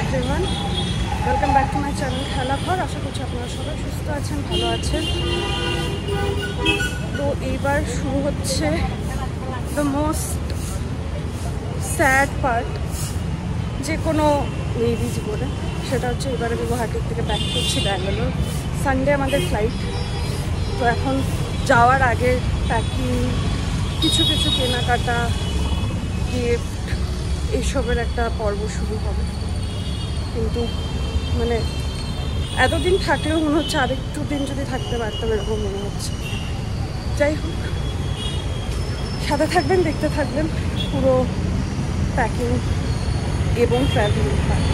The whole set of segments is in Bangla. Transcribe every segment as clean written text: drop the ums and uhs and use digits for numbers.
Everyone, welcome back to my channel Khelaghar. আশা করছি আপনারা সবাই সুস্থ আছেন, ভালো আছেন। তো এইবার শুরু হচ্ছে দ্য মোস্ট স্যাড পার্ট যে কোনো মেয়েরই জীবনে, সেটা হচ্ছে এবার আমি গুয়াহাটির থেকে ব্যাক করছি ব্যাঙ্গালোর। সানডে আমাদের ফ্লাইট। তো এখন যাওয়ার আগে প্যাকিং, কিছু কিছু কেনাকাটা, গিফট, এইসবের একটা পর্ব শুরু হবে। কিন্তু মানে এতদিন থাকলেও মনে হচ্ছে আরেকটু দিন যদি থাকতে পারতাম এরকম মনে হচ্ছে। যাই হোক, সাথে থাকবেন, দেখতে থাকবেন পুরো প্যাকিং এবং ট্রাভেলিং পার্ট।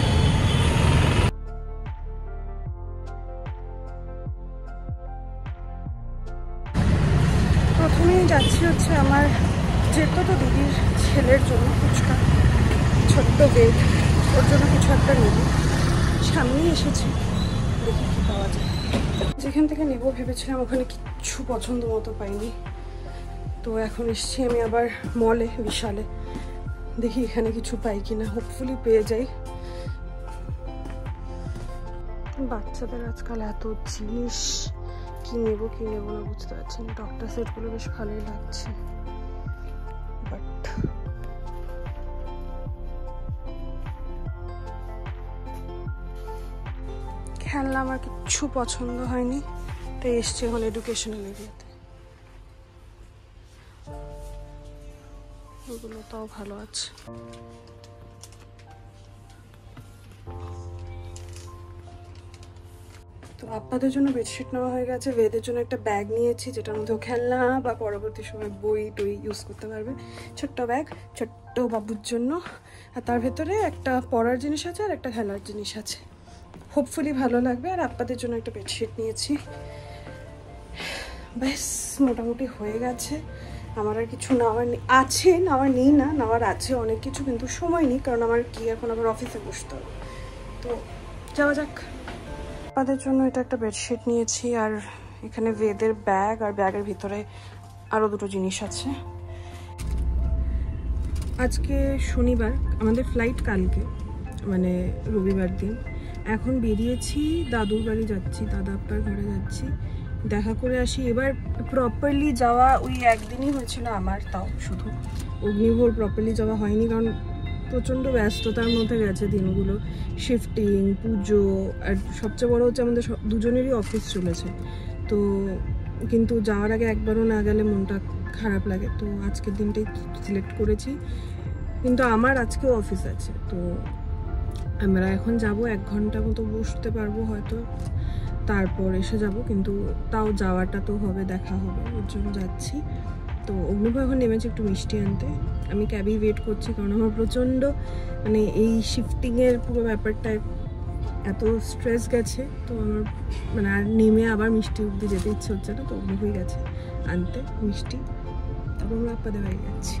প্রথমেই যাচ্ছি হচ্ছে আমার যেত তো দিদির ছেলের জন্য ফুচকা, ছোট্ট বেগ, ওর জন্য কিছু একটা নেব। সামনেই এসেছি, দেখি কী পাওয়া যায়। যেখান থেকে নেব ভেবেছিলাম ওখানে কিচ্ছু পছন্দ মতো পাইনি। তো এখন এসছি আমি আবার মলে, বিশালে। দেখি এখানে কিছু পাই কিনা, হোপফুলি পেয়ে যাই। বাচ্চাদের আজকাল এত জিনিস, কি নেব কি নেব না বুঝতে পারছি না। ডক্টর সেটগুলো বেশ ভালোই লাগছে, বাট খেলনা আমার কিচ্ছু পছন্দ হয়নি। তাই এসছি এখন এডুকেশনাল এরিয়াতে। ওগুলো তাও ভালো আছে। তো আপনাদের জন্য বেডশিট নেওয়া হয়ে গেছে, বেদের জন্য একটা ব্যাগ নিয়েছি যেটার মধ্যে খেলনা বা পরবর্তী সময় বই টই ইউজ করতে পারবে। ছোট্ট ব্যাগ, ছোট্ট বাবুর জন্য। আর তার ভেতরে একটা পড়ার জিনিস আছে আর একটা খেলার জিনিস আছে। হোপফুলি ভালো লাগবে। আর আপনাদের জন্য একটা বেডশিট নিয়েছি। ব্যাস মোটামুটি হয়ে গেছে। আমার আর কিছু নেওয়ার আছে, নেওয়ার নেই না, নেওয়ার আছে অনেক কিছু, কিন্তু সময় নেই, কারণ আমার কি এখন আবার অফিসে বসতে হবে। তো যাওয়া যাক। আপনাদের জন্য এটা একটা বেডশিট নিয়েছি, আর এখানে বেদের ব্যাগ, আর ব্যাগের ভিতরে আরও দুটো জিনিস আছে। আজকে শনিবার, আমাদের ফ্লাইট কালকে, মানে রবিবার দিন। এখন বেরিয়েছি, দাদুর বাড়ি যাচ্ছি, দাদা আপ্পার ঘরে যাচ্ছি, দেখা করে আসি। এবার প্রপারলি যাওয়া ওই একদিনই হয়েছিল আমার, তাও শুধু অগ্নিভোর প্রপারলি যাওয়া হয়নি, কারণ প্রচণ্ড ব্যস্ততার মধ্যে গেছে দিনগুলো। শিফটিং, পুজো, আর সবচেয়ে বড় হচ্ছে আমাদের দুজনেরই অফিস চলেছে। তো কিন্তু যাওয়ার আগে একবারও না গেলে মনটা খারাপ লাগে। তো আজকের দিনটাই সিলেক্ট করেছি, কিন্তু আমার আজকেও অফিস আছে। তো আমরা এখন যাব, 1 ঘন্টা মতো বসতে পারবো হয়তো, তারপর এসে যাব। কিন্তু তাও যাওয়াটা তো হবে, দেখা হবে, ওর জন্য যাচ্ছি। তো অগ্নিভ এখন নেমেছে একটু মিষ্টি আনতে। আমি ক্যাবেই ওয়েট করছি, কারণ আমার প্রচণ্ড মানে এই শিফটিংয়ের পুরো ব্যাপারটায় এত স্ট্রেস গেছে। তো আমার মানে আর নেমে আবার মিষ্টি অব্দি যেতে ইচ্ছে হচ্ছে না। তো অগ্নিভই গেছে আনতে মিষ্টি, তারপর আমরা আপনাদের বাড়ি যাচ্ছি।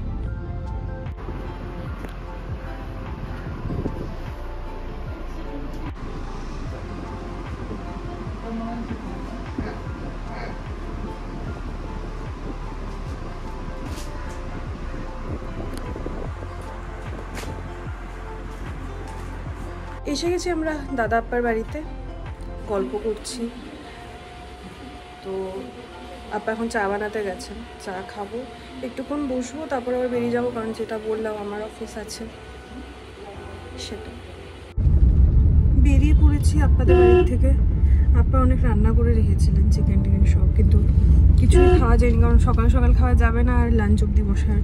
এসে গেছি আমরা দাদা আপ্পার বাড়িতে, গল্প করছি। তো আপা এখন চা বানাতে গেছেন, চা খাবো, একটুক্ষণ বসবো, তারপর আবার বেরিয়ে যাবো, কারণ যেটা বললাম আমার অফিস আছে সেটা। বেরিয়ে পড়েছি আপনাদের বাড়ি থেকে। আপা অনেক রান্না করে রেখেছিলেন, চিকেন টিকেন সব, কিন্তু কিছুই খাওয়া যায়নি, কারণ সকাল সকাল খাওয়া যাবে না, আর লাঞ্চ অব্দি বসার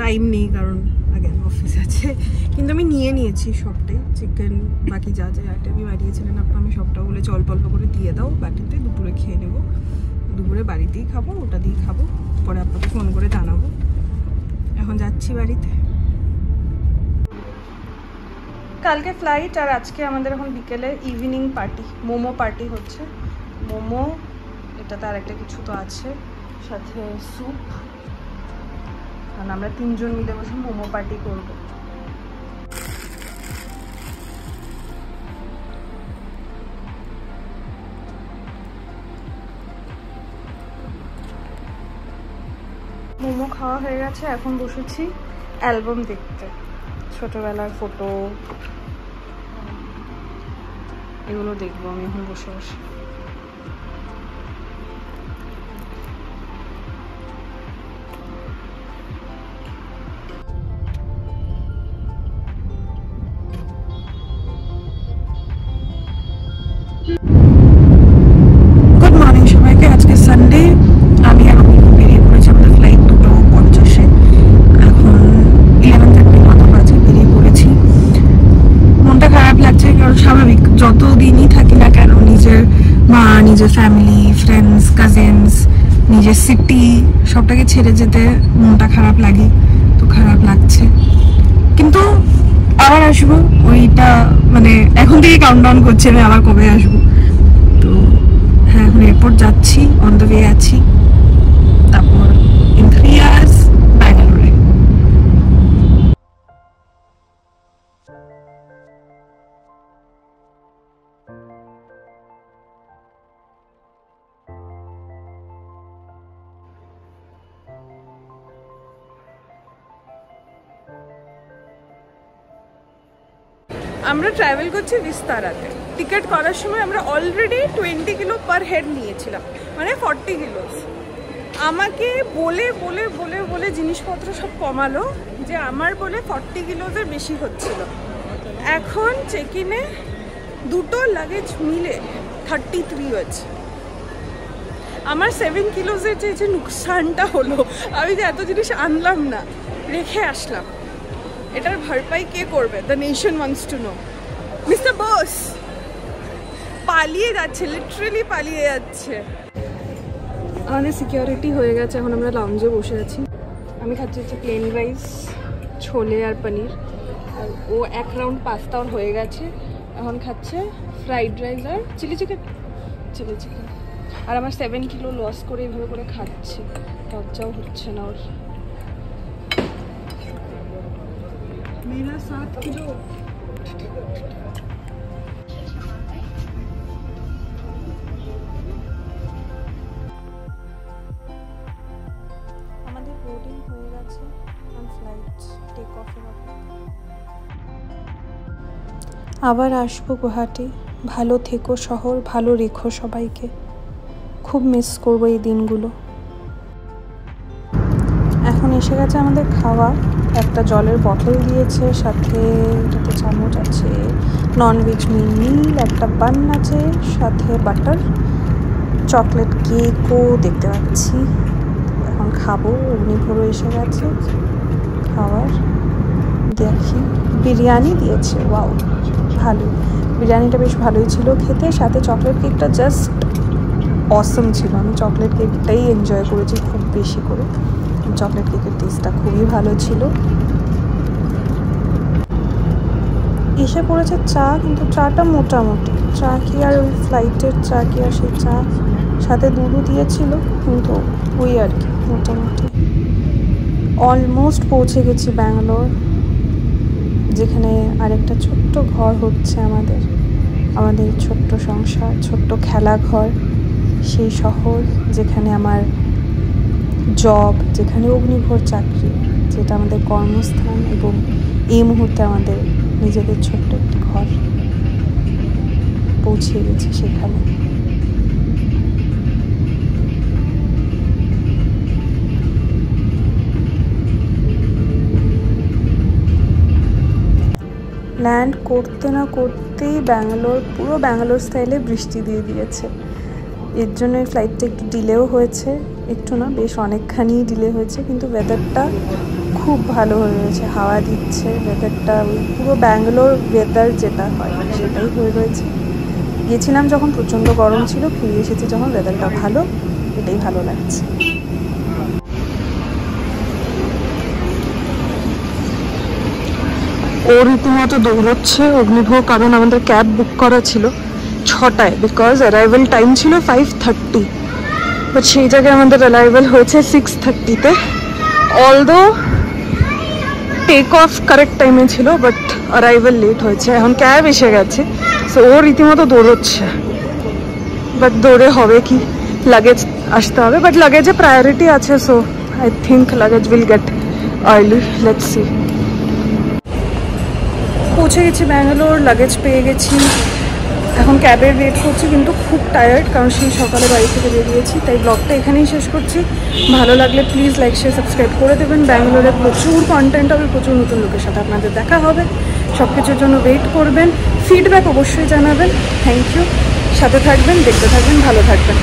টাইম নেই, কারণ আগেন অফিস আছে। কিন্তু আমি নিয়ে নিয়েছি সবটাই, চিকেন বাকি যা যা আইটেমই বাড়িয়েছিলেন আপা, আমি সবটা বলে অল্প অল্প করে দিয়ে দাও বাটিতে, দুপুরে খেয়ে নেবো। দুপুরে বাড়িতেই খাবো, ওটা দিয়েই খাবো, পরে আপনাকে ফোন করে জানাবো। এখন যাচ্ছি বাড়িতে। কালকে ফ্লাইট, আর আজকে আমাদের এখন বিকেলে ইভিনিং পার্টি, মোমো পার্টি হচ্ছে। মোমো, এটাতে আর একটা কিছু তো আছে, সাথে স্যুপ। কারণ আমরা 3 জন মিলে বসে মোমো পার্টি করব। মোমো খাওয়া হয়ে গেছে, এখন বসেছি অ্যালবাম দেখতে। ছোটবেলার ফটো, এগুলো দেখবো আমি এখন বসে বসে। গুড মর্নিং সবাইকে। আজকে সানডে, আমি বেরিয়ে পড়েছি। আমাদের ফ্লাইট 2:50-এ, এখন 11:30 মতো বাজে, বেরিয়ে পড়েছি। মনটা খারাপ লাগছে, কারণ স্বাভাবিক, যত দিনই থাকি না কেন নিজের মা, নিজের ফ্যামিলি, ফ্রেন্ডস, কাজিনস, নিজের সিটি সবটাকে ছেড়ে যেতে মনটা খারাপ লাগে। তো খারাপ লাগছে, কিন্তু আবার আসবো। ওইটা মানে এখন থেকে কাউন্টডাউন করছি আমি আবার কবে আসবো। তো হ্যাঁ, এখন এয়ারপোর্ট যাচ্ছি, অন দ্য ওয়ে আছি। তারপর ইন 3 hours ব্যাঙ্গালোরে। আমরা ট্রাভেল করছি বিস্তারাতে। টিকিট করার সময় আমরা অলরেডি 20 কিলো পার হেড নিয়েছিলাম, মানে 40 কিলোস। আমাকে বলে বলে বলে বলে জিনিসপত্র সব কমালো, যে আমার বলে 40 কিলোসের বেশি হচ্ছিল। এখন চেক ইনে দুটো লাগেজ মিলে 33 হয়েছে। আমার 7 কিলোসের যে নুকসানটা হলো, আমি যে এত জিনিস আনলাম না, রেখে আসলাম, এটার ভরপাই কে করবে? The nation wants to know. Mister boss পালিয়ে যাচ্ছে, লিটারালি পালিয়ে যাচ্ছে। আমাদের সিকিউরিটি হয়ে গেছে, এখন আমরা লাউঞ্জে বসে আছি। আমি খাচ্ছি হচ্ছে প্লেন রাইস, ছোলে আর পনির, আর ও 1 রাউন্ড পাস্তা ওর হয়ে গেছে, এখন খাচ্ছে ফ্রাইড রাইস আর চিলি চিকেন। আর আমার 7 কিলো লস করে এইভাবে করে খাচ্ছে, লজ্জাও হচ্ছে না ওর। मेरा 7 किलो। আমাদের বোর্ডিং হয়ে গেছে, ফ্লাইট টেক অফের আবার আসবো গুয়াহাটি। ভালো থেকো শহর, ভালো রেখো সবাইকে। খুব মিস করবো এই দিনগুলো। এখন এসে গেছে আমাদের খাওয়া। একটা জলের বোতল দিয়েছে, সাথে এটাতে চামচ আছে, ননভেজ মিল, একটা বান আছে, সাথে বাটার, চকলেট কেকও দেখতে পাচ্ছি। এখন খাবো, অগ্নিভোরও এসে গেছে খাওয়ার। দেখি, বিরিয়ানি দিয়েছে, ওয়াও ভালো, বিরিয়ানিটা বেশ ভালোই ছিল খেতে। সাথে চকলেট কেকটা জাস্ট অসম ছিল। আমি চকলেট কেকটাই এনজয় করেছি খুব বেশি করে। চকলেট কেকের টেস্টটা খুবই ভালো ছিল। এসে পড়েছে চা, কিন্তু চাটা মোটামুটি। চা কি আর ওই ফ্লাইটের চা কি আর সেই চা, সাথে দুধও দিয়েছিল, কিন্তু ওই আর কি মোটামুটি। অলমোস্ট পৌঁছে গেছি ব্যাঙ্গালোর, যেখানে আরেকটা ছোট্ট ঘর হচ্ছে আমাদের ছোট্ট সংসার, ছোট্ট খেলাঘর। সেই শহর যেখানে আমার জব, যেখানে অগ্নিভোর চাকরি, যেটা আমাদের কর্মস্থান, এবং এই মুহূর্তে আমাদের নিজেদের ছোট্ট একটি ঘর। পৌঁছে গেছি সেখানে। ল্যান্ড করতে না করতেই পুরো ব্যাঙ্গালোর স্টাইলে বৃষ্টি দিয়ে দিয়েছে। এর জন্য এই ফ্লাইটটা একটু ডিলেও হয়েছে, একটু না বেশ অনেকখানি ডিলে হয়েছে, কিন্তু ওয়েদারটা খুব ভালো হয়ে রয়েছে, হাওয়া দিচ্ছে। ওয়েদারটা ওই পুরো ব্যাঙ্গালোর ওয়েদার যেটা হয় সেটাই হয়ে রয়েছে। গেছিলাম যখন প্রচণ্ড গরম ছিল, ফিরে এসেছি যখন ওয়েদারটা ভালো, এটাই ভালো লাগছে। ও রীতিমতো দৌড়চ্ছে অগ্নিভোগ, কারণ আমাদের ক্যাব বুক করা ছিল 6টায়, বিকজ অ্যারাইভেল টাইম ছিল 5:30, বাট সেই জায়গায় আমাদের অ্যারাইভেল হয়েছে 6:30-তে। অলদো টেক অফ কারেক্ট টাইমে ছিল, বাট অ্যারাইভেল লেট হয়েছে। এখন ক্যাব এসে গেছে, সো ও রীতিমতো দৌড়চ্ছে, বাট দৌড়ে হবে কি, লাগেজ আসতে হবে, বাট লাগেজে প্রায়োরিটি আছে, so I think luggage will get early, let's see. পৌঁছে গেছি ব্যাঙ্গালোর, লাগেজ পেয়ে গেছি, এখন ক্যাবের ওয়েট করছি, কিন্তু খুব টায়ার্ড কারণ সেই সকালে বাড়ি থেকে বেরিয়েছি। তাই ব্লগটা এখানেই শেষ করছি। ভালো লাগলে প্লিজ লাইক শেয়ার সাবস্ক্রাইব করে দেবেন। ব্যাঙ্গালোরে প্রচুর কন্টেন্ট হবে, প্রচুর নতুন লোকের সাথে আপনাদের দেখা হবে। সব কিছুর জন্য ওয়েট করবেন, ফিডব্যাক অবশ্যই জানাবেন। থ্যাংক ইউ, সাথে থাকবেন, দেখতে থাকবেন, ভালো থাকবেন।